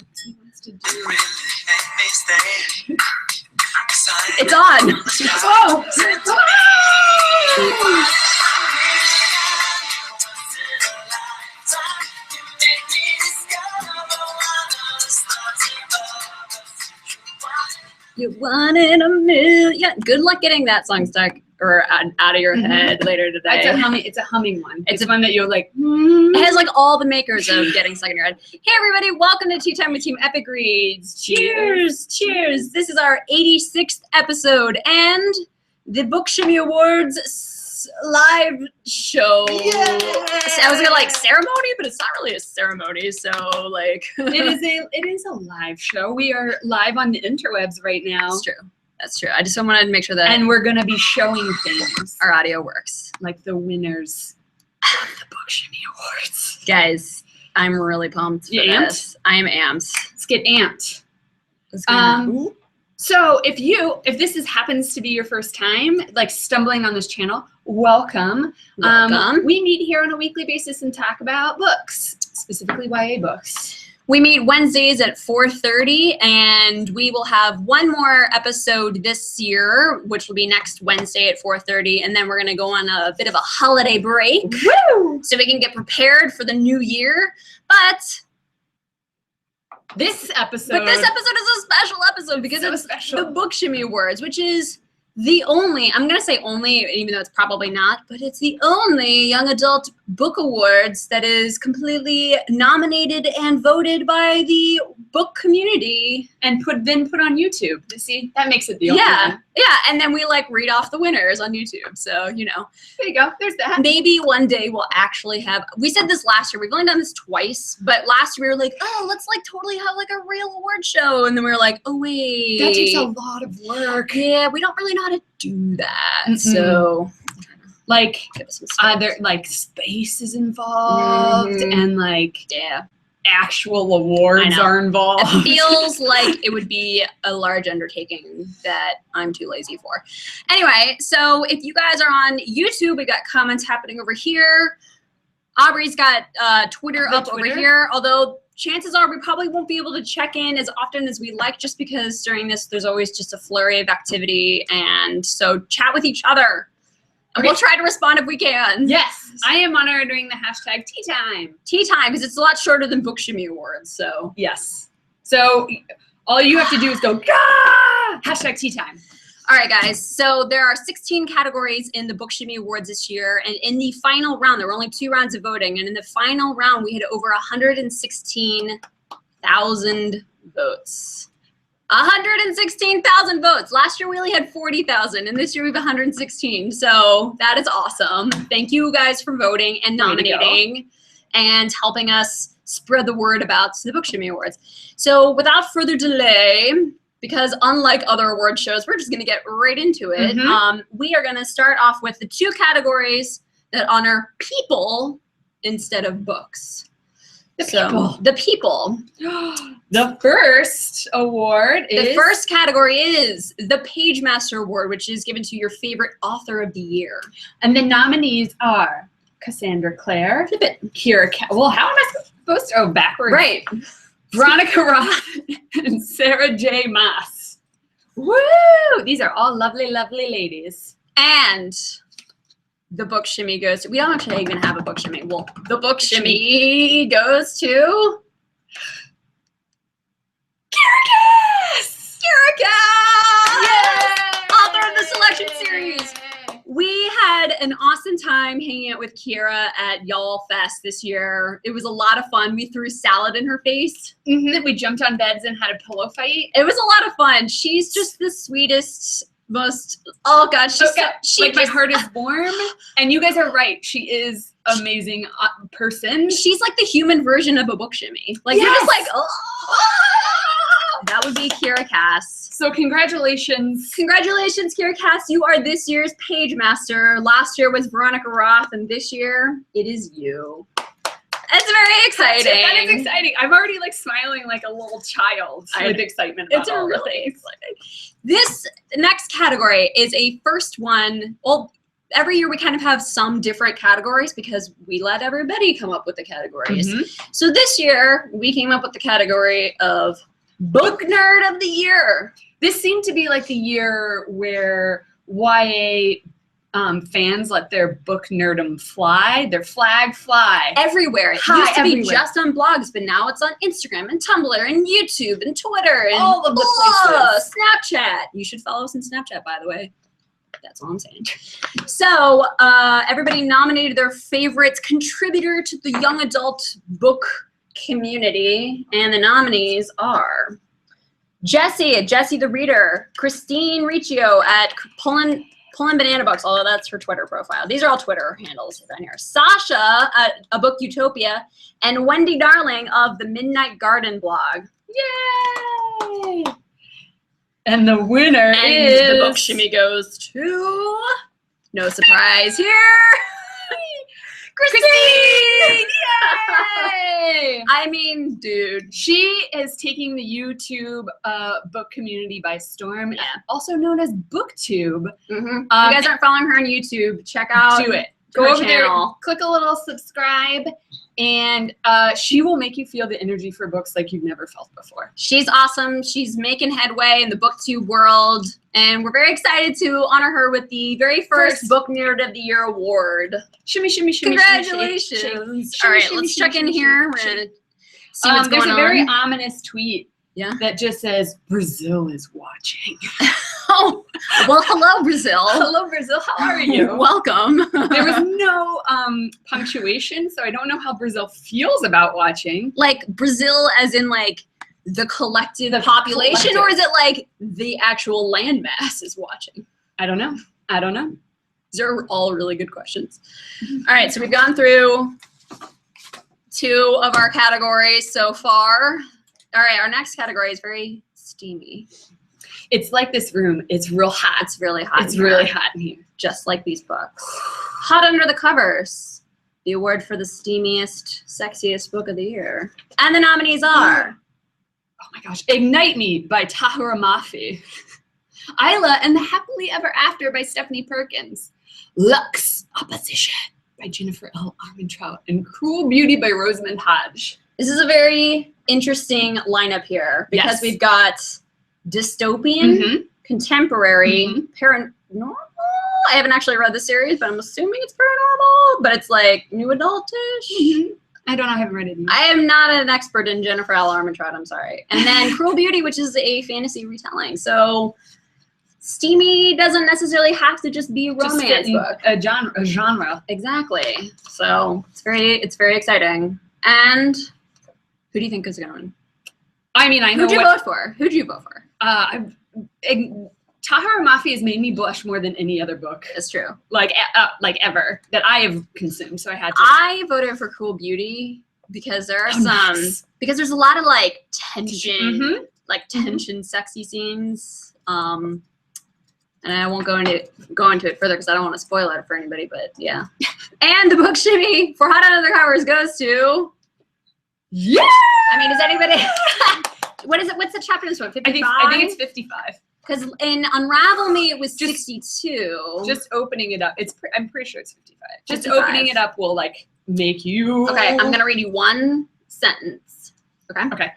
He wants to do it. It's on. Oh! You're one in a million. Good luck getting that song stuck or out of your head later today. It's a humming one. It's one that you'll like. It has like all the makers of getting stuck in your head. Hey everybody, welcome to Tea Time with Team Epic Reads. Cheers, cheers. This is our 86th episode and the Book Shimmy Awards live show. I was gonna like ceremony, but it's not really a ceremony. So like, it is a live show. We are live on the interwebs right now. That's true. That's true. I just wanted to make sure that and we're gonna be showing things our audio works, like the winners of the Book Shimmy Awards. Guys, I'm really pumped for this. I am amped. Let's get amped. So if this happens to be your first time, like stumbling on this channel, welcome. We meet here on a weekly basis and talk about books, specifically YA books. We meet Wednesdays at 4:30, and we will have one more episode this year, which will be next Wednesday at 4:30, and then we're gonna go on a bit of a holiday break. Woo! So we can get prepared for the new year. But this episode is a special episode because it's the Book Shimmy Awards, which is the only, I'm going to say only, even though it's probably not, but it's the only young adult book awards that is completely nominated and voted by the book community. And then put on YouTube. See, that makes it the only one. Yeah, and then we like read off the winners on YouTube. So, you know. There you go. There's that. Maybe one day we'll actually have, we said this last year, we've only done this twice, but last year we were like, oh, let's like totally have like a real award show. And then we were like, oh wait. That takes a lot of work. Yeah, we don't really know how to do that. So like either like space is involved and like actual awards are involved. It feels like it would be a large undertaking that I'm too lazy for. Anyway, so if you guys are on YouTube, we got comments happening over here. Aubrey's got Twitter up over here, although chances are we probably won't be able to check in as often as we like, just because during this there's always just a flurry of activity, and so chat with each other. And we'll try to respond if we can. Yes, I am monitoring the hashtag Tea Time. Tea Time, because it's a lot shorter than Book Shimmy Awards, so. Yes. So all you have to do is go, Gah! Hashtag Tea Time. All right, guys, so there are 16 categories in the Book Shimmy Awards this year, and in the final round, there were only 2 rounds of voting, and in the final round, we had over 116,000 votes. 116,000 votes. Last year we only had 40,000, and this year we have 116. So that is awesome. Thank you guys for voting and nominating and helping us spread the word about the Book Shimmy Awards. So without further delay, because unlike other award shows, we're just going to get right into it. We are going to start off with the 2 categories that honor people instead of books. The people. The first award is... The first category is the Page Master Award, which is given to your favorite author of the year. And the nominees are Cassandra Clare, Kira... Well, how am I supposed to... Oh, backwards. Right. Veronica Roth and Sarah J. Maas. Woo! These are all lovely, lovely ladies. And... the Book Shimmy goes to, we don't actually even have a Book Shimmy. Well, the Book Shimmy goes to Kira Cass! Author of the selection series. We had an awesome time hanging out with Kira at Y'all Fest this year. It was a lot of fun. We threw salad in her face. We jumped on beds and had a pillow fight. It was a lot of fun. She's just the sweetest, most, oh God, she like my heart is warm. And you guys are right. She is amazing person. She's like the human version of a Book Shimmy. Like you're just like, oh. That would be Kira Cass. So congratulations. Congratulations, Kira Cass. You are this year's Page Master. Last year was Veronica Roth, and this year it is you. It's very exciting. That is exciting. I'm already like smiling like a little child with excitement about it's really exciting. This next category is a first one. Well, every year we kind of have some different categories because we let everybody come up with the categories. So this year we came up with the category of Book Nerd of the Year. This seemed to be like the year where YA fans let their book nerdom fly, their flag fly. Everywhere. It used to be just on blogs, but now it's on Instagram and Tumblr and YouTube and Twitter and all of the places. Snapchat. You should follow us on Snapchat, by the way. That's all I'm saying. So everybody nominated their favorite contributor to the young adult book community, and the nominees are Jessie at Jessie the Reader, Christine Riccio at Pullin Banana Books, although that's her Twitter profile. These are all Twitter handles down here. Sasha at A Book Utopia, and Wendy Darling of the Midnight Garden blog. Yay! And the winner is... the Book Shimmy goes to... No surprise here. Christine! Yay! I mean, dude. She is taking the YouTube book community by storm, also known as BookTube. If you guys aren't following her on YouTube, check out do it. Go over there, click a little subscribe, and she will make you feel the energy for books like you've never felt before. She's awesome. She's making headway in the BookTube world, and we're very excited to honor her with the very first Book Nerd of the Year award. Shimmy, shimmy, shimmy. Congratulations. Shimmy, all right, let's check in here. We're going to see what's going on. There's a very ominous tweet that just says, Brazil is watching. Oh, well, hello, Brazil. Hello, Brazil. How are you? Welcome. There was no punctuation, so I don't know how Brazil feels about watching. Like Brazil as in like the collective population, or is it like the actual landmass is watching? I don't know. I don't know. These are all really good questions. All right, so we've gone through 2 of our categories so far. All right, our next category is very steamy. It's like this room. It's real hot. It's really hot. It's really hot in here. Just like these books. Hot Under the Covers, the award for the steamiest, sexiest book of the year. And the nominees are... Oh my gosh. Ignite Me by Tahira Mafi. Isla and the Happily Ever After by Stephanie Perkins. Lux Opposition by Jennifer L. Armentrout. And Cruel Beauty by Rosamund Hodge. This is a very interesting lineup here because we've got dystopian, contemporary, paranormal. I haven't actually read the series, but I'm assuming it's paranormal, but it's like new adultish. I don't know. I haven't read it either. I am not an expert in Jennifer L. Armentrout. I'm sorry. And then Cruel Beauty, which is a fantasy retelling. So steamy doesn't necessarily have to just be a romance book. A genre. Exactly. So it's very exciting. And who do you think is going to win? I mean, I know Who'd you vote for? Who'd you vote for? Tahira Mafi has made me blush more than any other book. That's true. Like ever that I have consumed. So I had to. I voted for Cruel Beauty because there are because there's a lot of like tension, sexy scenes. And I won't go into it further because I don't want to spoil it for anybody. But yeah. And the Book Shimmy for Hot Under the Covers goes to. Yeah. I mean, is anybody? What is it? What's the chapter in this one? 55? I think it's 55. Because in Unravel Me, it was 62. Just opening it up. I'm pretty sure it's 55. Just 55. opening it up will like make you. Okay, I'm gonna read you one sentence. Okay. Okay.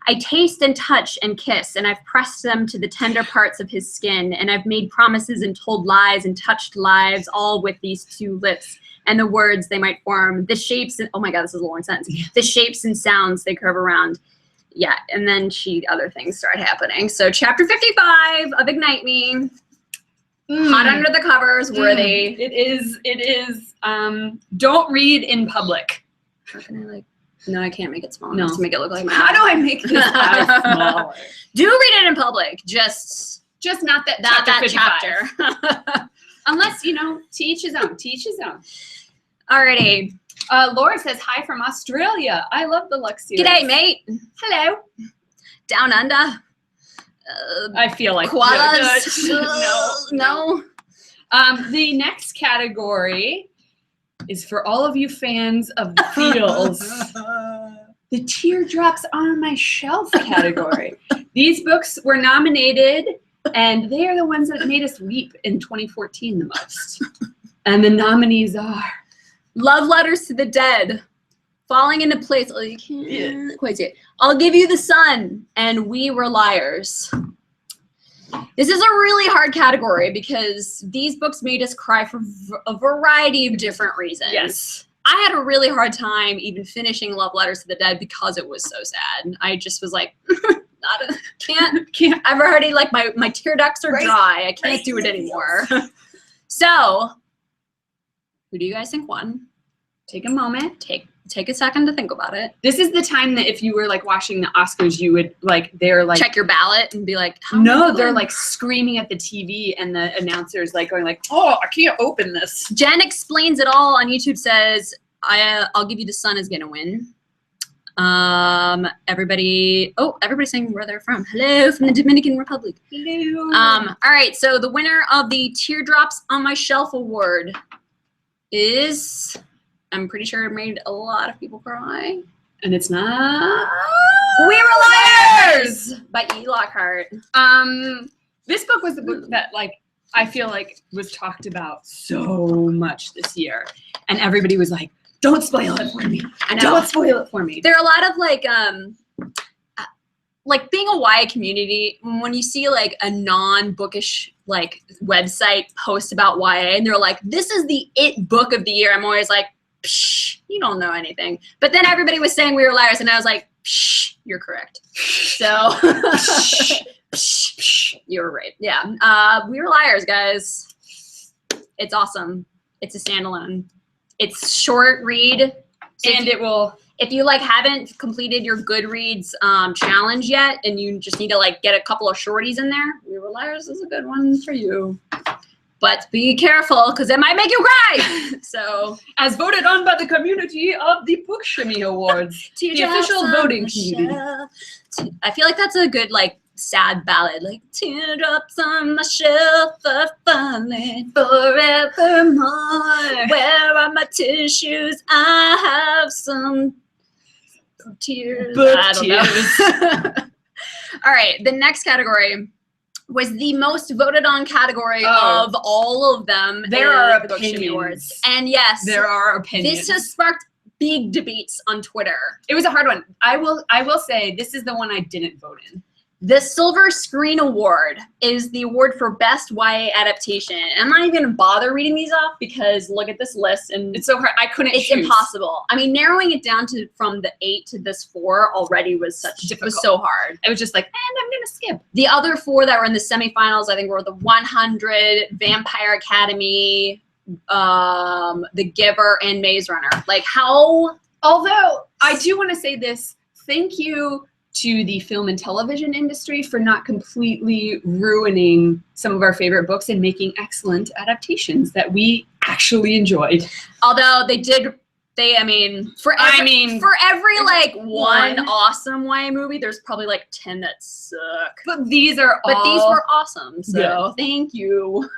I taste and touch and kiss, and I've pressed them to the tender parts of his skin, and I've made promises and told lies and touched lives, all with these 2 lips. And the words they might form, the shapes, and oh my God, this is a long sentence. The shapes and sounds they curve around. Yeah, and then other things start happening. So chapter 55 of Ignite Me, Hot Under the Covers, where they... It is, don't read in public. How can I no, I can't make it small. No. To make it look like my How do I make this smaller? Do read it in public, just not that chapter. Unless, to each his own. To each his own. Alrighty. Laura says, hi from Australia. I love the Lux series. G'day, mate. Hello. Down under. I feel like koalas. No. The next category is for all of you fans of the feels. The Teardrops on My Shelf category. These books were nominated, and they are the ones that made us weep in 2014 the most. And the nominees are Love Letters to the Dead, Falling into Place. Oh, you can't quite see it. I'll Give You the Sun, and We Were Liars. This is a really hard category because these books made us cry for a variety of different reasons. Yes. I had a really hard time even finishing Love Letters to the Dead because it was so sad. I just was like, can't. I've already, like, my tear ducts are dry. I can't do it anymore. So, who do you guys think won? Take a moment. Take a second to think about it. This is the time that if you were like watching the Oscars, you would like, they're like, check your ballot and be like, no, they're like screaming at the TV and the announcers like going like, oh, I can't open this. Jen Explains It All on YouTube says, I'll Give You the Sun is gonna win. Everybody's saying where they're from. Hello, from the Dominican Republic. Hello. All right, so the winner of the Teardrops on My Shelf Award is, I'm pretty sure it made a lot of people cry. And it's not We Were Liars by E. Lockhart. This book was the book that like I feel like was talked about so much this year. And everybody was like, don't spoil it for me. I know. Don't spoil it for me. There are a lot of like being a YA community, when you see like a non-bookish like website post about YA and they're like, this is the it book of the year, I'm always like, psh, you don't know anything. But then everybody was saying We Were Liars and I was like, psh, you're correct. So you were right. Yeah. We Were Liars, guys. It's awesome. It's a standalone. It's short read. So And it will, if you like haven't completed your Goodreads challenge yet and you just need to like get a couple of shorties in there, We Were Liars is a good one for you. But be careful because it might make you cry. So, as voted on by the community of the Book Shimmy Awards, the official voting community. I feel like that's a good like sad ballad, like teardrops on my shelf are falling forevermore. Where are my tissues? I have some tears. Book I don't know. All right, the next category was the most voted on category of all of them. There are the Book Shimmy opinions. Awards. And yes, There are opinions. this has sparked big debates on Twitter. It was a hard one. I will say this is the one I didn't vote in. The Silver Screen Award is the award for best YA adaptation. I'm not even going to bother reading these off because look at this list and It's so hard. I couldn't it's choose. impossible. I mean, narrowing it down to from the 8 to this 4 already was so hard. I was just like, and I'm going to skip. The other 4 that were in the semifinals, I think, were the 100, Vampire Academy, The Giver, and Maze Runner. Like how? Although I do want to say this, thank you to the film and television industry for not completely ruining some of our favorite books and making excellent adaptations that we actually enjoyed. Although for every like one one. awesome YA movie, there's probably like 10 that suck. But these are all. But these were awesome. So good. thank you.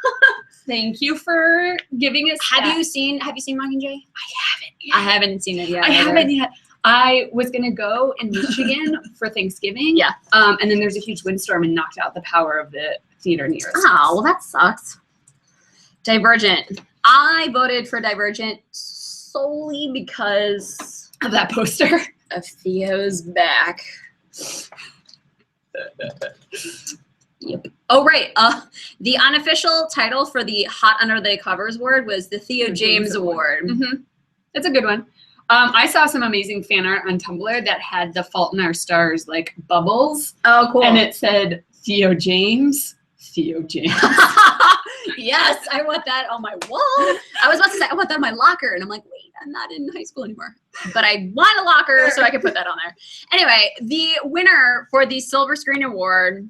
Thank you for giving us. Have you seen Mockingjay? I I haven't seen it yet. I haven't yet. I was gonna go in Michigan for Thanksgiving. Yeah. And then there's a huge windstorm and knocked out the power of the theater near us. Oh, well, that sucks. Divergent. I voted for Divergent solely because Of that poster. of Theo's back. Yep. Oh, right. The unofficial title for the Hot Under the Covers Award was the Theo James Award. Mm-hmm. That's a good one. I saw some amazing fan art on Tumblr that had The Fault in Our Stars like bubbles. Oh, cool. And it said Theo James. Theo James. Yes, I want that on my wall. I was about to say I want that in my locker, and I'm like, wait, I'm not in high school anymore. But I want a locker so I can put that on there. Anyway, the winner for the Silver Screen Award,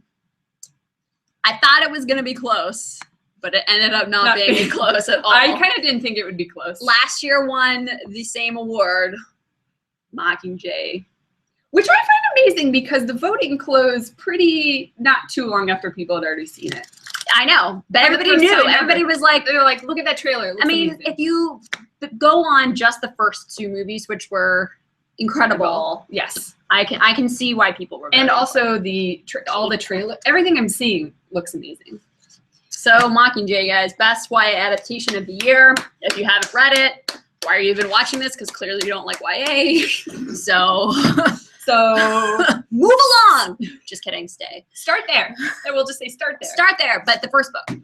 I thought it was going to be close, but it ended up not being close at all. I kind of didn't think it would be close. Last year won the same award, Mockingjay. Which I find amazing because the voting closed pretty not too long after people had already seen it. I know, but For the everybody first knew. time ever. Everybody was like, They were like, look at that trailer. It looks I mean, amazing. if you go on just the first 2 movies, which were incredible, Yes. I can see why people were. And voting. also all the trailer, everything I'm seeing looks amazing. So Mockingjay, guys, best YA adaptation of the year. If you haven't read it, why are you even watching this? Because clearly you don't like YA. So move along. Just kidding, stay. Start there. I will just say start there. Start there, but the first book.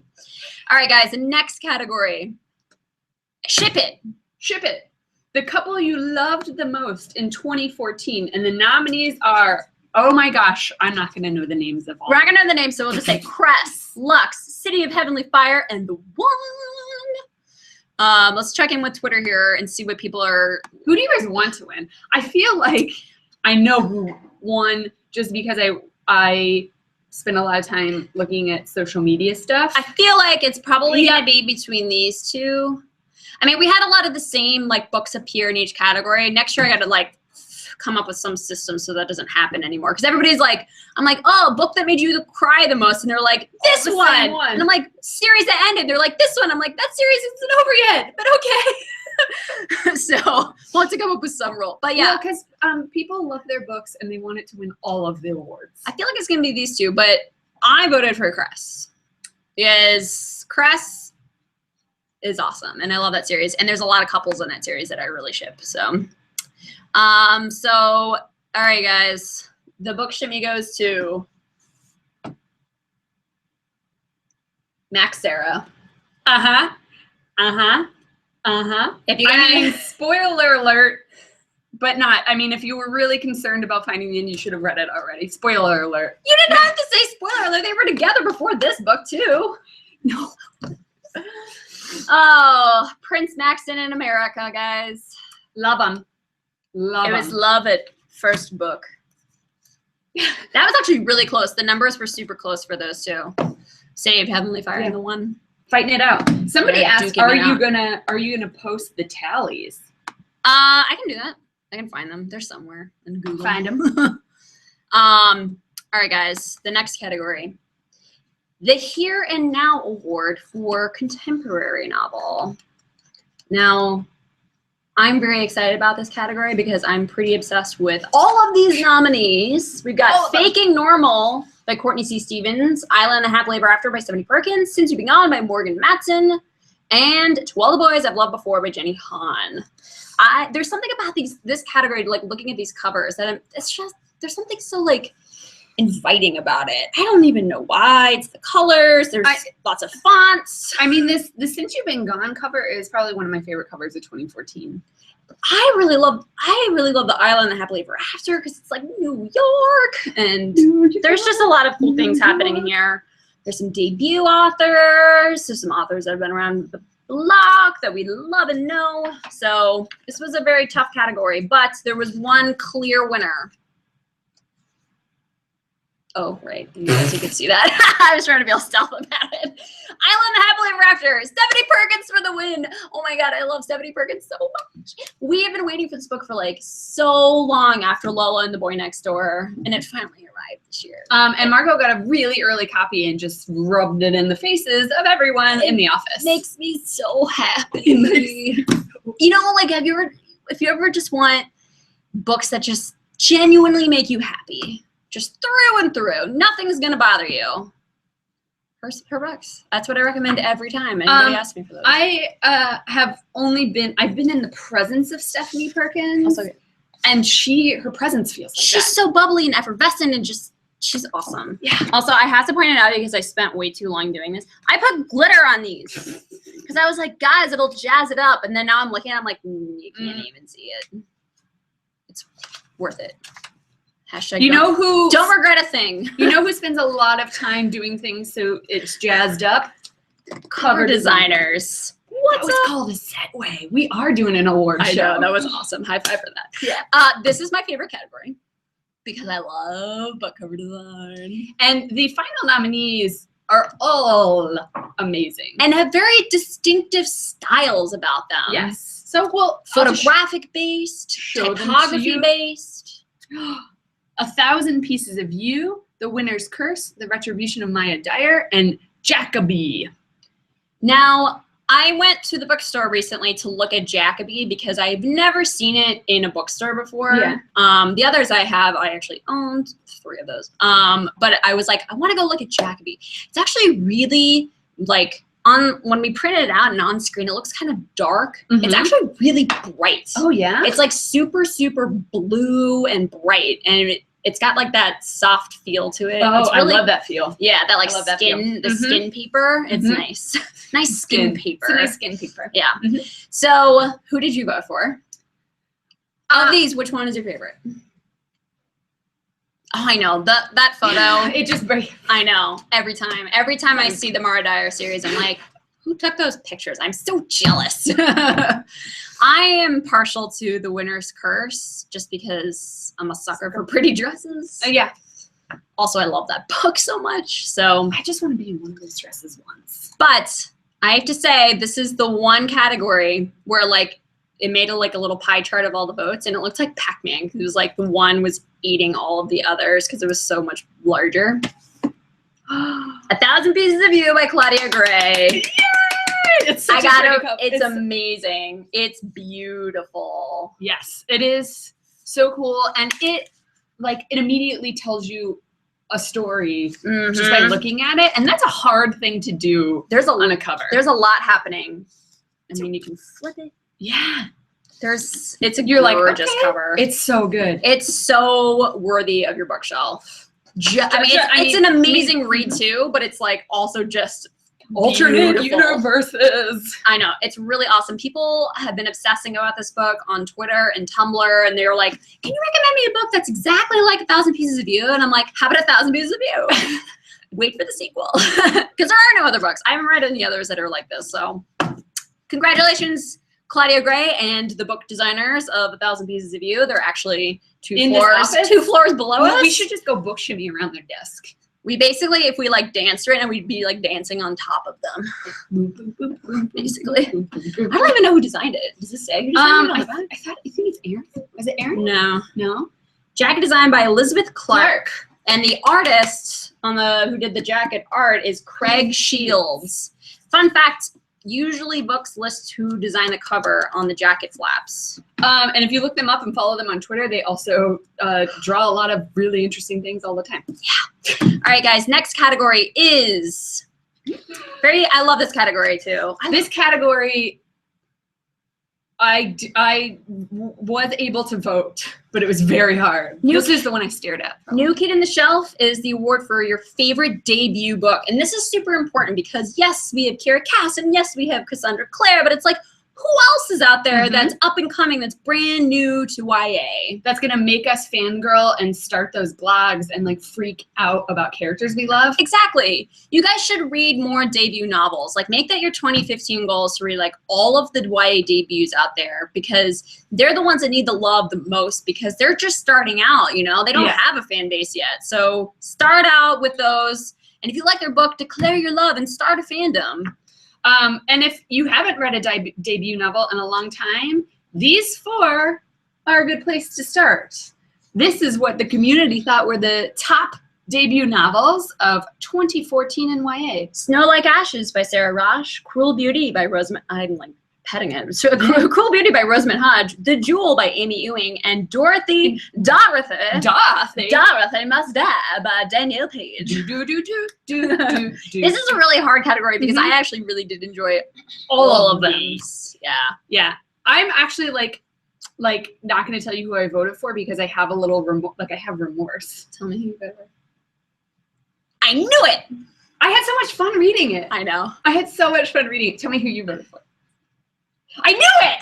All right, guys, the next category. Ship it. Ship it. The couple you loved the most in 2014. And the nominees are, oh my gosh, I'm not going to know the names of all. We're not going to know the names, so we'll just say Cress, Lux, City of Heavenly Fire, and The One. Let's check in with Twitter here and see what people are. Who do you guys want to win? I feel like I know who won just because I spend a lot of time looking at social media stuff. I feel like it's probably going to be between these two. I mean, we had a lot of the same like books appear in each category. Next year, I got to like come up with some system so that doesn't happen anymore. Because everybody's like, I'm like, oh, book that made you cry the most, and they're like, this one. And I'm like, series that ended. They're like, this one. I'm like, that series isn't over yet, but okay. So we'll have to come up with some rule. But yeah, because people love their books and they want it to win all of the awards. I feel like it's gonna be these two, but I voted for Cress because Cress is awesome, and I love that series. And there's a lot of couples in that series that I really ship. So, all right, guys, the book shimmy goes to Max Sarah. If you guys, spoiler alert, but not. I mean, if you were really concerned about finding the end, you should have read it already. Spoiler alert. You didn't have to say spoiler alert. They were together before this book too. No. Oh, Prince Maxton in America, guys. Love him. It was love at first book. That was actually really close. The numbers were super close for those two. City of Heavenly Fire and The One. Fighting it out. Somebody asked, are you gonna post the tallies? I can do that. I can find them. They're somewhere in Google. Find them. All right, guys. The next category. The Here and Now Award for Contemporary Novel. Now, I'm very excited about this category because I'm pretty obsessed with all of these nominees. We've got Faking Normal by Courtney C. Stevens, Isla and the Happily Ever After by Stephanie Perkins, Since You've Been Gone by Morgan Matson, and To All the Boys I've Loved Before by Jenny Han. There's something about this category, like looking at these covers, that there's something so like inviting about it. I don't even know why. It's the colors. There's lots of fonts. I mean, the Since You've Been Gone cover is probably one of my favorite covers of 2014. I really love the Isla and the Happily Ever After because it's like New York, and there's just a lot of cool things happening here. There's some debut authors. There's some authors that have been around the block that we love and know. So this was a very tough category, but there was one clear winner. Oh, right. You guys, you can see that. I was trying to be all stealth about it. Island Happily Ever After. Stephanie Perkins for the win. Oh my God, I love Stephanie Perkins so much. We have been waiting for this book for like so long after Lola and the Boy Next Door, and it finally arrived this year. And Margot got a really early copy and just rubbed it in the faces of everyone in the office. Makes me so happy. You know, like, if you ever just want books that just genuinely make you happy, just through and through, nothing's gonna bother you. Her books. That's what I recommend every time anybody asks me for those. I've been in the presence of Stephanie Perkins, and her presence feels like she's so bubbly and effervescent, and she's awesome. Yeah. Also, I have to point it out because I spent way too long doing this. I put glitter on these because I was like, guys, it'll jazz it up, and then now I'm looking, I'm like, you can't even see it. It's worth it. Hashtag don't regret a thing. You know who spends a lot of time doing things so it's jazzed up? Cover designers. What's up? It's called a setway. We are doing an award show. I know, that was awesome. High five for that. Yeah. This is my favorite category because I love book cover design. And the final nominees are all amazing. And have very distinctive styles about them. Yes. So photographic based, typography based. 1,000 Pieces of You, The Winner's Curse, The Retribution of Maya Dyer, and Jacoby. Now, I went to the bookstore recently to look at Jacoby because I've never seen it in a bookstore before. Yeah. The others I actually owned 3 of those. But I was like, I want to go look at Jacoby. It's actually really, like when we printed it out and on screen, it looks kind of dark. Mhm. It's actually really bright. Oh yeah. It's like super, super blue and bright, and it's got like that soft feel to it. Oh, It's really, I love that feel. Yeah, that like I love that feel. skin, the Mhm. skin paper. It's Mhm. nice. Nice skin paper. It's a nice skin paper. Yeah. Mhm. So who did you vote for? Of these, which one is your favorite? Oh, I know. That photo. It just breaks. I know. Every time I see the Mara Dyer series, I'm like, who took those pictures? I'm so jealous. I am partial to The Winner's Curse just because I'm a sucker for pretty dresses. Yeah. Also, I love that book so much. So I just want to be in one of those dresses once. But I have to say, this is the one category where like it made a little pie chart of all the votes, and it looked like Pac-Man because it was like the one was eating all of the others because it was so much larger. 1,000 Pieces of You by Claudia Gray. Yay! It's such a pretty cover. It's amazing. It's beautiful. Yes, it is so cool, and it immediately tells you a story just by looking at it, and that's a hard thing to do. On a cover. There's a lot happening. I mean, you can flip it. Yeah. It's a You're gorgeous okay. cover. It's so good. It's so worthy of your bookshelf. It's an amazing read too, but it's like also just alternate beautiful. universes. I know. It's really awesome. People have been obsessing about this book on Twitter and Tumblr, and they're like, can you recommend me a book that's exactly like 1,000 Pieces of You? And I'm like, how about 1,000 Pieces of You? Wait for the sequel. Because there are no other books. I haven't read any others that are like this. So congratulations, Claudia Gray and the book designers of 1,000 Pieces of You. They're actually two floors below us. We should just go book shimmy around their desk. We basically, if we danceed right now, we'd be dancing on top of them. Basically. I don't even know who designed it. Does it say who designed it? I think it's Aaron. Was it Aaron? No. Jacket designed by Elizabeth Clark. And the artist who did the jacket art is Craig Shields. Fun fact, usually books list who designed the cover on the jacket flaps. And if you look them up and follow them on Twitter, they also draw a lot of really interesting things all the time. Yeah. All right, guys. Next category is I love this category too. This category, I was able to vote, but it was very hard. This is the one I stared at. Probably. New Kid in the Shelf is the award for your favorite debut book. And this is super important because, yes, we have Kira Cass and, yes, we have Cassandra Clare, but it's like, who else is out there that's up and coming, that's brand new to YA? That's going to make us fangirl and start those blogs and freak out about characters we love. Exactly. You guys should read more debut novels. Make that your 2015 goals to read all of the YA debuts out there because they're the ones that need the love the most because they're just starting out, They don't have a fan base yet. So start out with those. And if you like their book, declare your love and start a fandom. And if you haven't read a debut novel in a long time, these 4 are a good place to start. This is what the community thought were the top debut novels of 2014 in YA. Snow Like Ashes by Sarah Rosh, Cruel Beauty by Rosamund, I'm petting it. So, Cruel Beauty by Rosamund Hodge, The Jewel by Amy Ewing, and Dorothy Must Die by Danielle Page. This is a really hard category because I actually really did enjoy all of them. Yeah. I'm actually not going to tell you who I voted for because I have a little I have remorse. Tell me who you voted for. I knew it. I had so much fun reading it. I know. I had so much fun reading it. Tell me who you voted for. I knew it.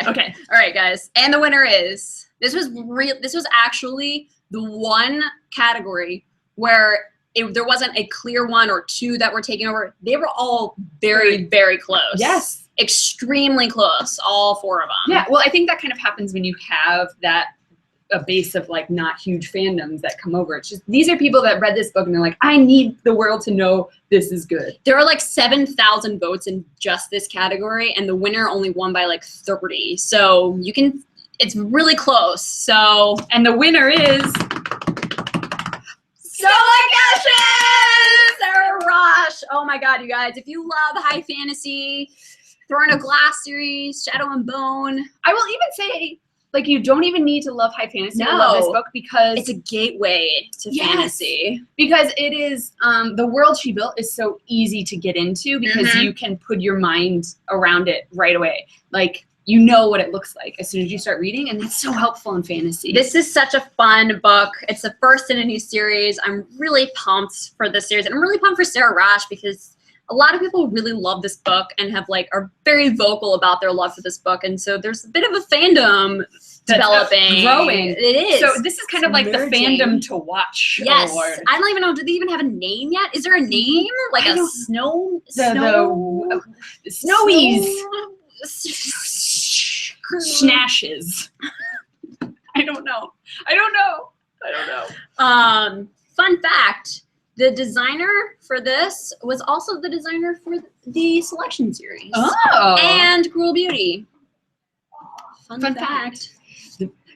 Okay. All right, guys. And the winner is this was actually the one category where there wasn't a clear one or two that were taking over. They were all very, very close. Yes. Extremely close, all 4 of them. Yeah, well, I think that kind of happens when you have a base of not huge fandoms that come over. It's just these are people that read this book and they're like, I need the world to know this is good. There are 7,000 votes in just this category, and the winner only won by 30. So it's really close. So, and the winner is Snow Like Ashes, Sarah Rosh. Oh my God, you guys! If you love high fantasy, Throne of Glass series, Shadow and Bone, I will even say Like, you don't even need to love high fantasy to No. love this book, because It's a gateway to fantasy. because it is, the world she built is so easy to get into, because Mhm. you can put your mind around it right away. Like, you know what it looks like as soon as you start reading, and that's so helpful in fantasy. This is such a fun book. It's the first in a new series. I'm really pumped for this series. And I'm really pumped for Sarah Rash, because a lot of people really love this book and have are very vocal about their love for this book. And so there's a bit of a fandom developing. Growing. It is. So this is kind of like emerging. the fandom to watch Yes. award. I don't even know. Do they even have a name yet? Is there a name? Like I a don't- snow? The Snowies. Snow- Snashes. I don't know. Fun fact, the designer for this was also the designer for the Selection series. Oh. And Cruel Beauty. Fun fact.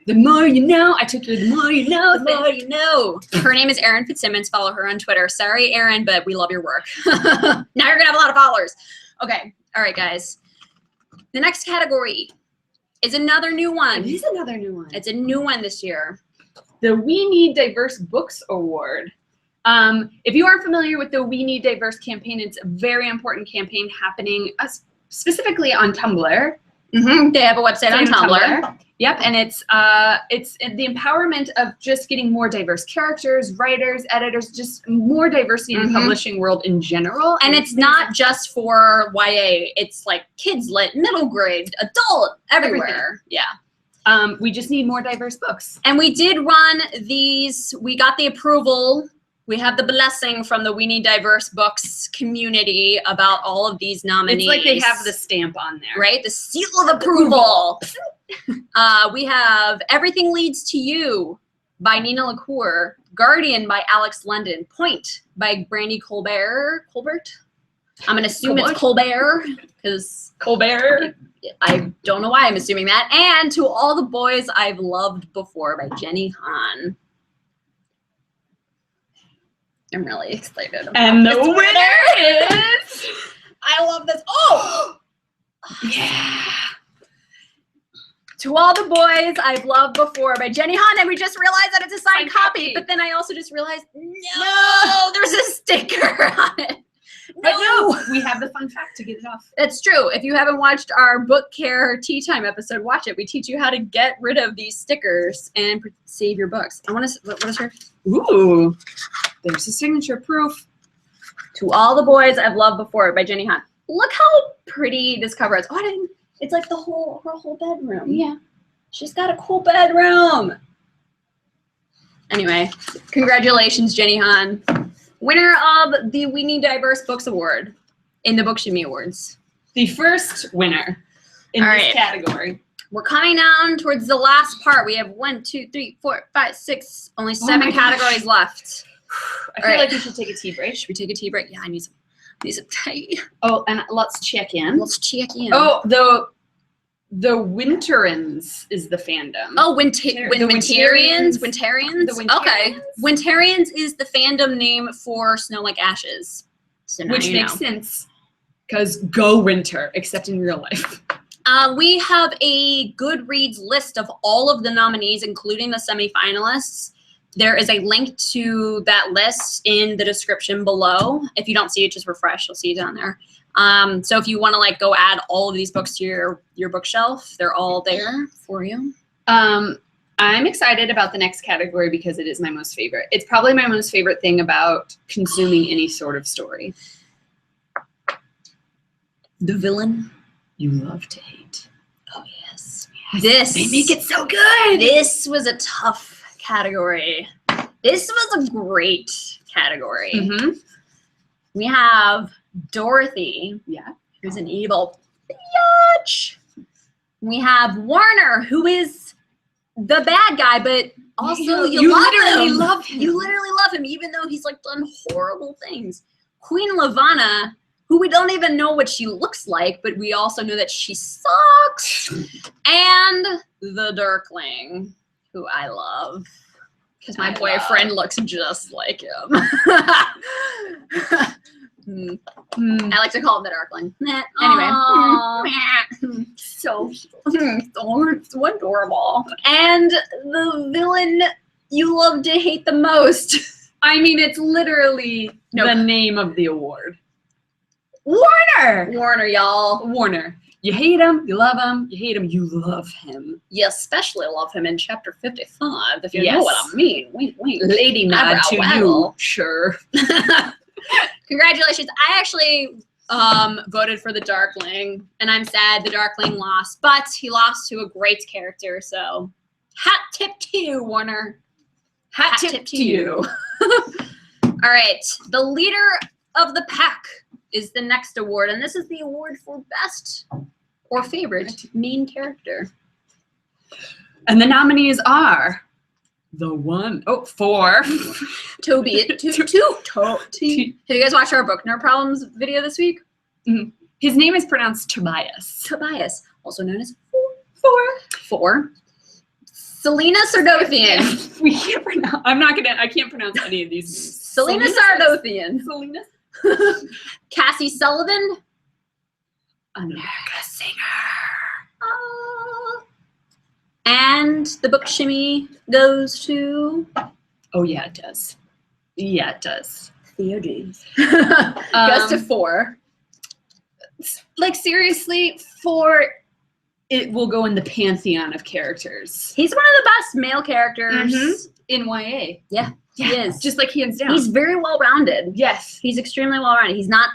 The more you know. I took your the more you know. The more you know. Her name is Erin Fitzsimmons. Follow her on Twitter. Sorry, Erin, but we love your work. Now you're going to have a lot of followers. Okay. All right, guys. The next category is another new one. It is another new one. It's a new one this year. The We Need Diverse Books Award. If you aren't familiar with the We Need Diverse campaign, it's a very important campaign happening specifically on Tumblr. Mm-hmm. They have a website on Tumblr. Yep, and it's the empowerment of just getting more diverse characters, writers, editors, just more diversity in the publishing world in general. And it's not just for YA. It's like kids lit, middle grade, adult, everywhere. Yeah. We just need more diverse books. And we did run these. We got the approval. We have the blessing from the We Need Diverse Books community about all of these nominees. It's like they have the stamp on there. Right? The seal of approval. We have Everything Leads to You by Nina LaCour, Guardian by Alex London, Point by Brandy Colbert. I'm going to assume it's Colbert, because Colbert. I don't know why I'm assuming that. And To All the Boys I've Loved Before by Jenny Han. I'm really excited about And the this winner is... I love this. Oh! Yeah. To All the Boys I've Loved Before by Jenny Han. And we just realized that it's a signed Signed copy. copy. But then I also just realized, no, there's a sticker on it. But no, we have the fun fact to get it off. That's true. If you haven't watched our book care tea time episode, watch it. We teach you how to get rid of these stickers and save your books. I want to. What is her? Ooh, there's a signature proof. To All the Boys I've Loved Before by Jenny Han. Look how pretty this cover is. Oh, I didn't. It's like her whole bedroom. Yeah. She's got a cool bedroom. Anyway, congratulations, Jenny Han. Winner of the We Need Diverse Books Award in the Book Shimmy Awards. The first winner in All this right. category. We're coming down towards the last part. We have 1, 2, 3, 4, 5, 6, only 7 my categories left. I feel right. like we should take a tea break. Should we take a tea break? Yeah, I need some tea. Oh, and let's check in. Let's check in. Oh, the Winterans is the fandom. Oh, The Winterians? Winterians. Winterians? The Winterians. Okay. Winterians is the fandom name for Snow Like Ashes. So now Which you makes know. sense. Because go winter, except in real life. We have a Goodreads list of all of the nominees, including the semifinalists. There is a link to that list in the description below. If you don't see it, just refresh. You'll see it down there. So if you want to go add all of these books to your bookshelf, they're all there for you. I'm excited about the next category because it is my most favorite. It's probably my most favorite thing about consuming any sort of story. The villain You love to hate. Oh, yes. They make it so good. This was a tough category. This was a great category. Mm-hmm. We have Dorothy, Yeah. who's an evil bitch. We have Warner, who is the bad guy, but also you love literally him. love him. You literally love him, even though he's done horrible things. Queen Lavanna, who we don't even know what she looks like, but we also know that she sucks. And the Dirkling, who I love, because my boyfriend looks just like him. Mm. Mm. I like to call him the Darkling. Anyway. So So adorable. And the villain you love to hate the most. I mean, it's literally the name of the award. Warner! Warner, y'all. Warner. You hate him, you love him, you hate him, you love him. You especially love him in chapter 55, if you know what I mean. Wink, wink. Lady nod to you. Sure. Congratulations. I actually voted for the Darkling, and I'm sad the Darkling lost, but he lost to a great character, so hat tip to you, Warner. Hat tip to you. All right. The leader of the pack is the next award, and this is the award for best or favorite main character. And the nominees are four. Toby. Have you guys watched our Book Nerd Problems video this week? Mm-hmm. His name is pronounced Tobias. Tobias, also known as Four. Selena Sardothian. We can't pronounce. I can't pronounce any of these. Selena Sardothian. Selena. Cassie Sullivan. America singer. And the Book Shimmy goes to. Oh yeah, it does. Yeah, it does. Theodes. Goes to 4. Like seriously, 4. It will go in the pantheon of characters. He's one of the best male characters in YA. Yeah, he is. Just like hands down. He's very well-rounded. Yes. He's extremely well-rounded. He's not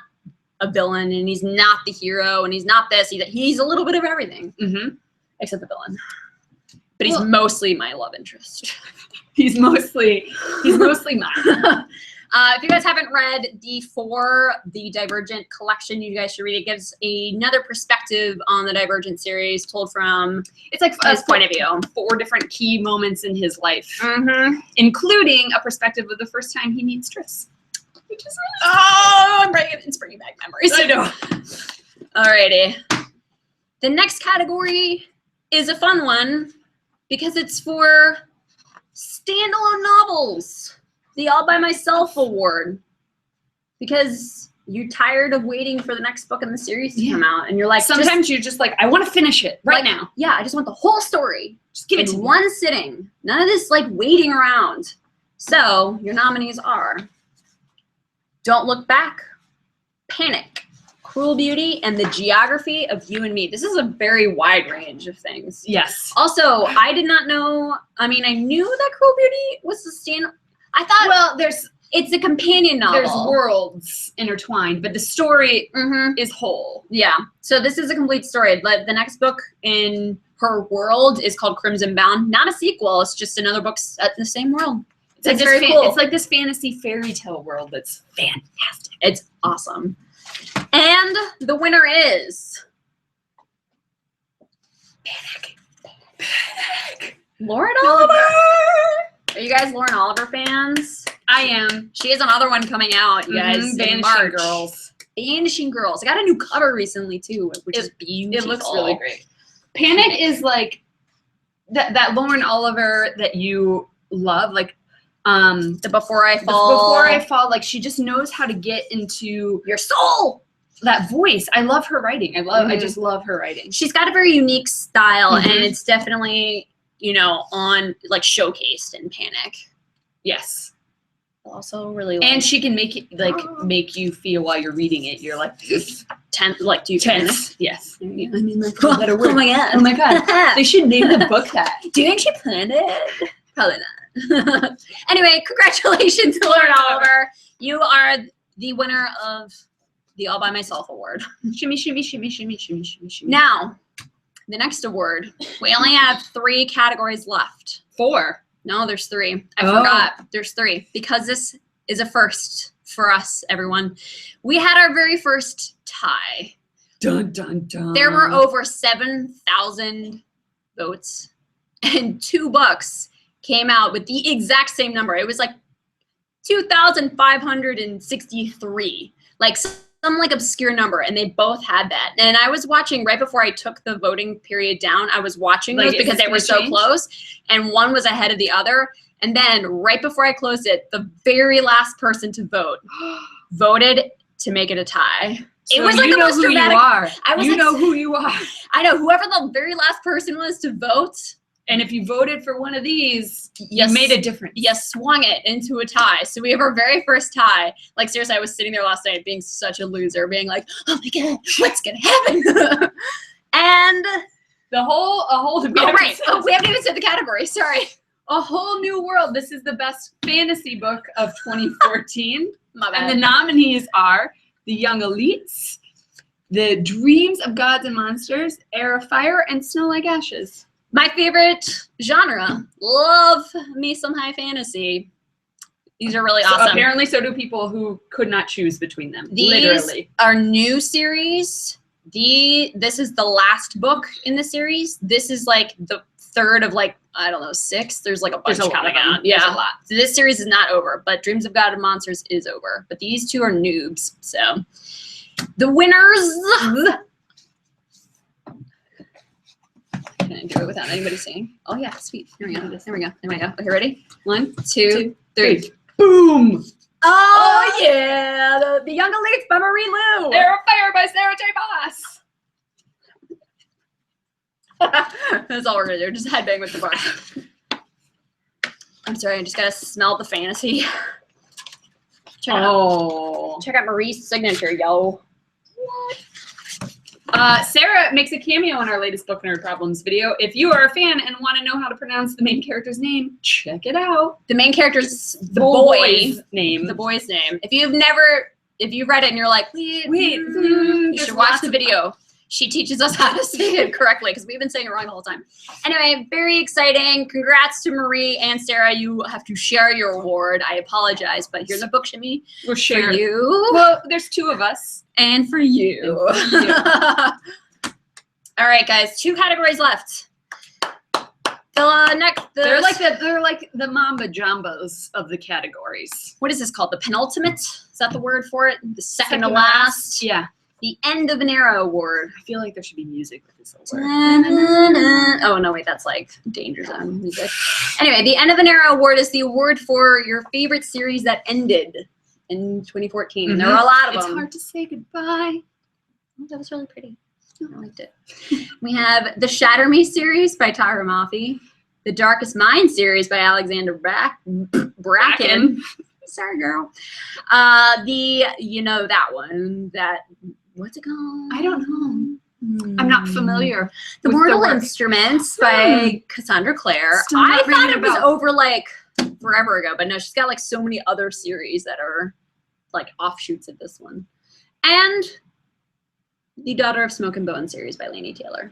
a villain, and he's not the hero, and he's not this. He's a little bit of everything, except the villain. But he's mostly my love interest. He's mostly mine. If you guys haven't read the Divergent collection, you guys should read it. It gives another perspective on the Divergent series told from it's like his point of view. 4 different key moments in his life, including a perspective of the first time he meets Triss. Which is it's bringing back memories. I know. Alrighty. The next category is a fun one because it's for standalone novels. The All By Myself Award. Because you're tired of waiting for the next book in the series to come out. And you're like, sometimes you're just like, I want to finish it right now. Yeah, I just want the whole story. Just give it in to one sitting. None of this like waiting around. So your nominees are Don't Look Back, Panic, Cruel Beauty, and The Geography of You and Me. This is a very wide range of things. Yes. Also, I did not know, I knew that Cruel Beauty was the I thought, it's a companion novel. There's worlds intertwined, but the story is whole. Yeah. So this is a complete story. The next book in her world is called Crimson Bound. Not a sequel. It's just another book set in the same world. It's very cool. It's like this fantasy fairy tale world that's fantastic. It's awesome. And the winner is Panic. Lauren Oliver. Are you guys Lauren Oliver fans? I am. She has another one coming out, you guys. Vanishing Girls. Vanishing Girls. I got a new cover recently too, which is beautiful. It looks really great. Panic is like that Lauren Oliver that you love, like the Before I Fall. Before I Fall, like she just knows how to get into your soul. That voice. I love her writing. I just love her writing. She's got a very unique style, and it's definitely on like showcased in Panic. Yes. Also really and she can make it make you feel while you're reading it. You're like tense. Like do you tense? Yes. I mean, like oh my god. Oh my god. They should name the book that. Do you think she planned it? Probably not. Anyway, congratulations, Lauren Oliver. You are the winner of the All By Myself Award. Shimmy, shimmy, shimmy, shimmy, shimmy, shimmy, shimmy. Now, the next award. We only have 3 categories left. 4. No, there's 3. I forgot. There's 3 because this is a first for us, everyone. We had our very first tie. Dun, dun, dun. There were over 7,000 votes, and 2 books came out with the exact same number. It was like 2,563. Like some like obscure number, and they both had that. And I was watching right before I took the voting period down. I was watching those because they were so close, and one was ahead of the other. And then right before I closed it, the very last person to vote voted to make it a tie. So It was like you the know most who dramatic. you are. I was you like, know who you are. I know whoever the very last person was to vote. And if you voted for one of these, Yes. you made a difference. You swung it into a tie. So we have our very first tie. Like, seriously, I was sitting there last night being such a loser, being like, oh my God, what's going to happen? And A whole we haven't even said the category. Sorry. a whole new world. This is the best fantasy book of 2014. My bad. And the nominees are The Young Elites, The Dreams of Gods and Monsters, Air of Fire, and Snow Like Ashes. My favorite genre. Love me some high fantasy. These are really So awesome. apparently so do people who could not choose between them. These literally. are new series. This is the last book in the series. This is like the third of like, I don't know, 6. There's like a bunch There's a lot coming of them. out. Yeah. There's a lot. So this series is not over, but Dreams of God and Monsters is over. But these two are noobs. So the winners. Can I do it without anybody seeing? Oh yeah, sweet. Here we go. There we go. There we go. Okay, ready? 1, 2, 3. Boom! Oh yeah, the Young Elites by Marie Lu. Air of Fire by Sarah J. Maas. That's all we're gonna do. Just headbang with the book. I'm sorry, I just gotta smell the fantasy. Check out Marie's signature, yo. Sarah makes a cameo in our latest Book Nerd Problems video. If you are a fan and want to know how to pronounce the main character's name, check it out. The main character's The boy's name. The boy's name. If you've read it and you're like, wait, you should watch the video. She teaches us how to say it correctly because we've been saying it wrong the whole time. Anyway, very exciting. Congrats to Marie and Sarah. You have to share your award. I apologize, but here's a Book Shimmy We'll for share. you. Well, there's 2 of us. And for you. All right, guys, 2 categories left. They're like the Mamba Jambos of the categories. What is this called? The penultimate? Is that the word for it? The second to Second last? Yeah. The End of an Era Award. I feel like there should be music with this award. Oh, no, wait, that's like Danger Zone music. Anyway, the End of an Era Award is the award for your favorite series that ended in 2014. Mm-hmm. There were a lot of It's them. hard to say goodbye. Oh, that was really pretty. I liked it. We have the Shatter Me series by Tara Mafi, the Darkest Mind series by Alexander Bracken. Sorry, girl. That one. What's it called? I don't know. I'm not familiar. The with Mortal work. Instruments by Cassandra Clare. Still I not thought reading it was about- over like forever ago, but no, she's got like so many other series that are like offshoots of this one. And the Daughter of Smoke and Bone series by Laini Taylor.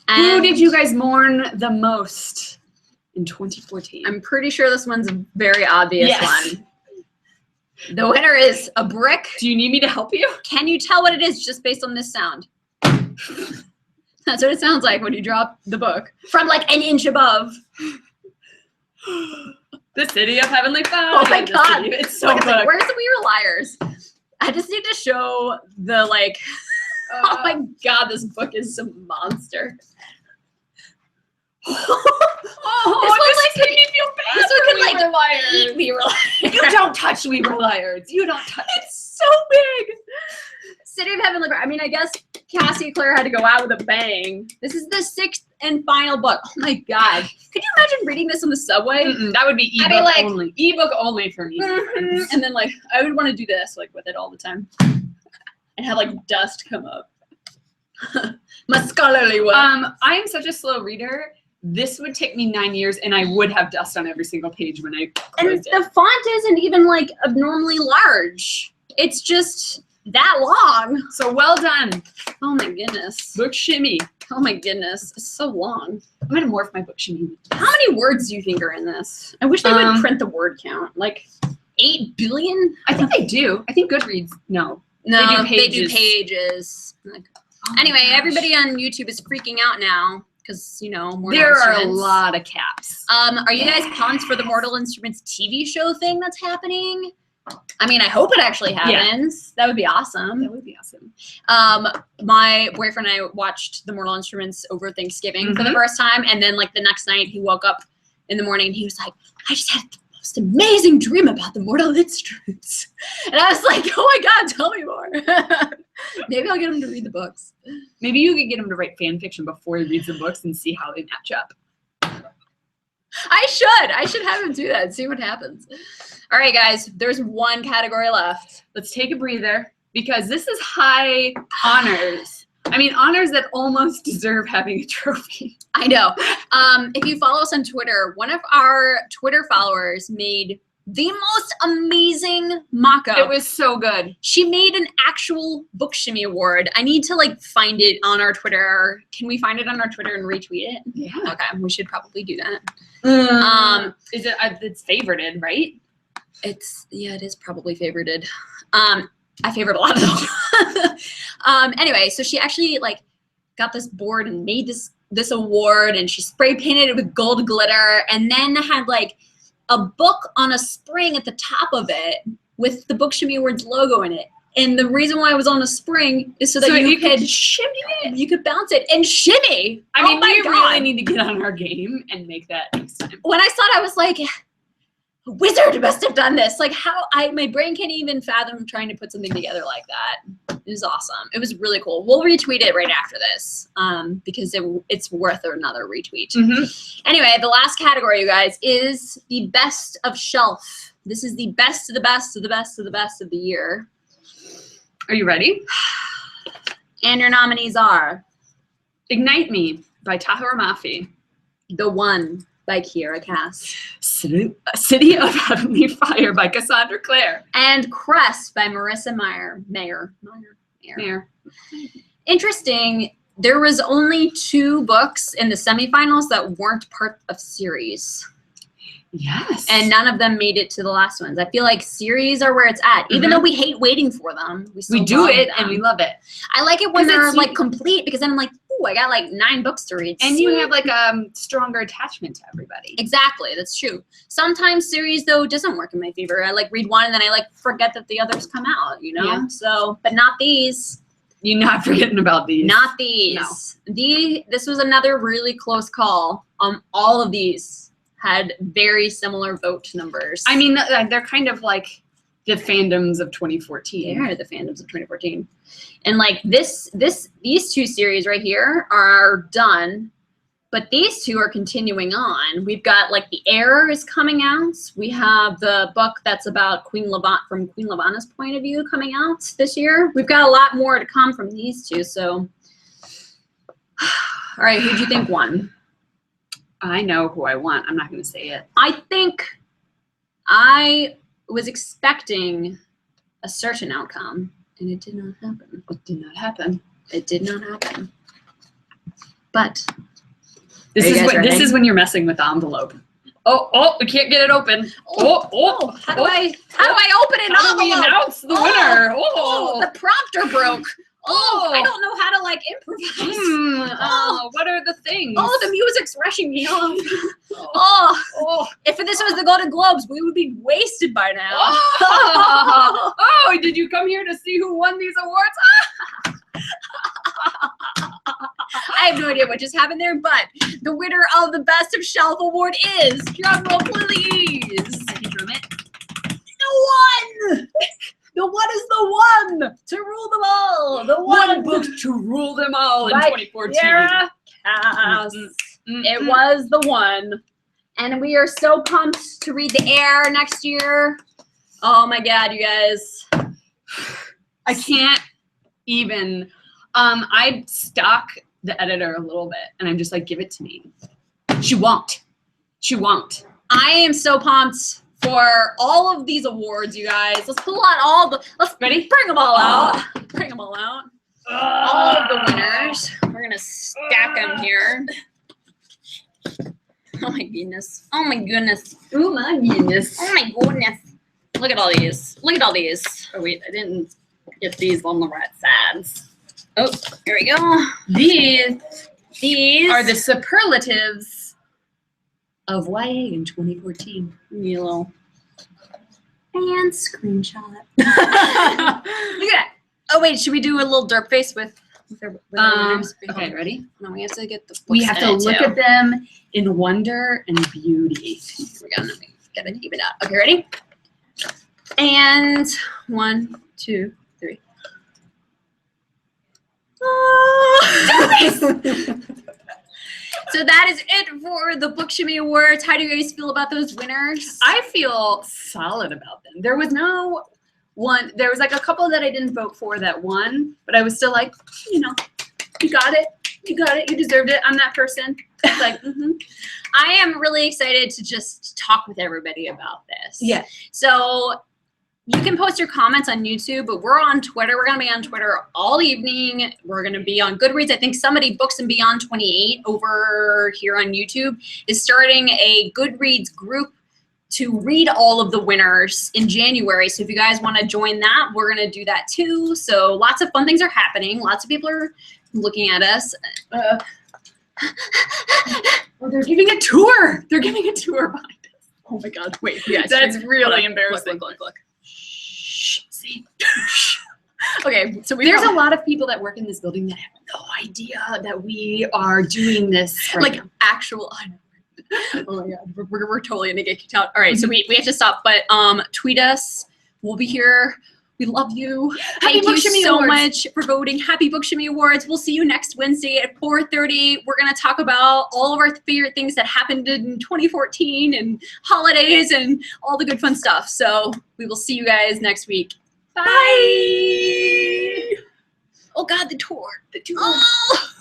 Who did you guys mourn the most in 2014? I'm pretty sure this one's a very obvious Yes. one. The winner is a brick. Do you need me to help you? Can you tell what it is just based on this sound? That's what it sounds like when you drop the book from like an inch above. The City of Heavenly Fire. Oh my God. It's so Look, it's good. like, where's the We Were Liars? I just need to show the like, oh my God, this book is some monster. This made me feel bad. This one for could We like Were Liars. eat We Were Liars. You don't touch We Were Liars. You don't touch it. It's so big. City of Heavenly Fire. I mean, I guess Cassie Clare had to go out with a bang. This is the 6th and final book. Oh my God. Could you imagine reading this on the subway? That would be ebook I mean, like- only. Ebook only for me. And then like, I would want to do this like with it all the time. And have like dust come up. My scholarly work. I am such a slow reader. This would take me 9 years, and I would have dust on every single page when I And closed it. the font isn't even like abnormally large. It's just that long. So well done, Oh my goodness. Book Shimmy. Oh my goodness. It's so long. I'm gonna morph my Book Shimmy. How many words do you think are in this? I wish they would print the word count. Like 8 billion? I think they do. I think Goodreads. No. No, They do pages. Like, Oh my anyway, gosh. everybody on YouTube is freaking out now because, Mortal There are a Instruments. lot of caps. Are you guys pumped for the Mortal Instruments TV show thing that's happening? I mean, I hope it actually happens. That would be awesome. That would be awesome. My boyfriend and I watched the Mortal Instruments over Thanksgiving for the first time, and then like the next night he woke up in the morning and he was like, I just had the most amazing dream about the mortal instruments. And I was like, oh my God, tell me more. Maybe I'll get him to read the books. Maybe you could get him to write fan fiction before he reads the books and see how they match up. I should have him do that and see what happens. All right, guys, there's one category left. Let's take a breather because this is high honors. I mean, honors that almost deserve having a trophy. I know. If you follow us on Twitter, one of our Twitter followers made the most amazing mock-up. It was so good. She made an actual Book Shimmy Award. I need to like find it on our Twitter. Can we find it on our Twitter and retweet it? Yeah. Okay, we should probably do that. Is it? It's favorited, right? It is probably favorited. I favorite a lot of them. Anyway, so she actually like got this board and made this award, and she spray painted it with gold glitter, and then had like a book on a spring at the top of it with the Book Shimmy Awards logo in it. And the reason why it was on a spring is so that you could shimmy it. You could bounce it and shimmy. I mean, we really need to get on our game and make that next time. When I saw it, I was like, a wizard must have done this. Like my brain can't even fathom trying to put something together like that. It was awesome. It was really cool. We'll retweet it right after this because it's worth another retweet. Mm-hmm. Anyway, the last category, you guys, is the best of shelf. This is the best of the best of the best of the best of the year. Are you ready? And your nominees are Ignite Me by Tahira Mafi. The One by Kiera Cass. City of Heavenly Fire by Cassandra Clare. And Crest by Marissa Mayer. Interesting, there was only 2 books in the semifinals that weren't part of series. Yes. And none of them made it to the last ones. I feel like series are where it's at. Even though we hate waiting for them, we do it them. and we love it. I like it when they're like complete because then I'm like, ooh, I got like 9 books to read. And you have like a stronger attachment to everybody. Exactly, that's true. Sometimes series though doesn't work in my favor. I like read one and then I like forget that the others come out, you know? Yeah. So, but not these. You're not forgetting about these. Not these. No. This was another really close call. All of these had very similar vote numbers. I mean, they're kind of like the fandoms of 2014. They are the fandoms of 2014. And like these 2 series right here are done, but these 2 are continuing on. We've got like The Heir is coming out. We have the book that's about from Queen Lavanna's point of view coming out this year. We've got a lot more to come from these 2. So, all right, who'd you think won? I know who I want. I'm not going to say it. I think I was expecting a certain outcome, and it did not happen. It did not happen. It did not happen. But this is when you're messing with the envelope. Oh, we can't get it open. How do I open an envelope? How do we announce the winner? The prompter broke. I don't know how to like improvise. What are the things? The music's rushing me off. If this was the Golden Globes, we would be wasted by now. Did you come here to see who won these awards? I have no idea what just happened there, but the winner of the Best of Shelf Award is, drum roll please. I can drum it. The One! The One is the one to rule them all. The one book to rule them all in 2014. Kiera Cass. It was The One. And we are so pumped to read The Heir next year. Oh my God, you guys. I can't even. I stalk the editor a little bit, and I'm just like, give it to me. She won't. I am so pumped for all of these awards, you guys. Let's pull out bring them all out. Bring them all out. All of the winners. We're gonna stack them here. Oh my goodness. Oh my goodness. Oh my goodness. Oh my goodness. Look at all these. Look at all these. Oh wait, I didn't get these on the right sides. Oh, here we go. These are the superlatives of YA in 2014. Yellow. And screenshot. Look at that. Oh wait, should we do a little derp face with our winners? Okay, ready? No, we have to get the books. We have to look at them in wonder and beauty. Here we go. Get it even out. Okay, ready? And 1, 2, 3. So that is it for the Book Shimmy Awards. How do you guys feel about those winners? I feel solid about them. There was no one. There was like a couple that I didn't vote for that won, but I was still like, you know, you got it. You got it. You deserved it. I'm that person. It's like, I am really excited to just talk with everybody about this. Yeah. So you can post your comments on YouTube, but we're on Twitter. We're going to be on Twitter all evening. We're going to be on Goodreads. I think somebody, Books and Beyond 28 over here on YouTube, is starting a Goodreads group to read all of the winners in January. So if you guys want to join that, we're going to do that too. So lots of fun things are happening. Lots of people are looking at us. Oh, they're giving a tour. They're giving a tour behind us. Oh my God. Wait. Yes. That's really embarrassing. Look. See? Okay, so There's a lot of people that work in this building that have no idea that we are doing this right now. Actual. Oh my God, we're totally gonna get kicked out. All right, so we have to stop, but tweet us. We'll be here. We love you. Thank you so much for voting. Happy Book Shimmy Awards. We'll see you next Wednesday at 4:30. We're going to talk about all of our favorite things that happened in 2014 and holidays and all the good fun stuff. So we will see you guys next week. Bye. Oh God, the tour. The tour. Oh.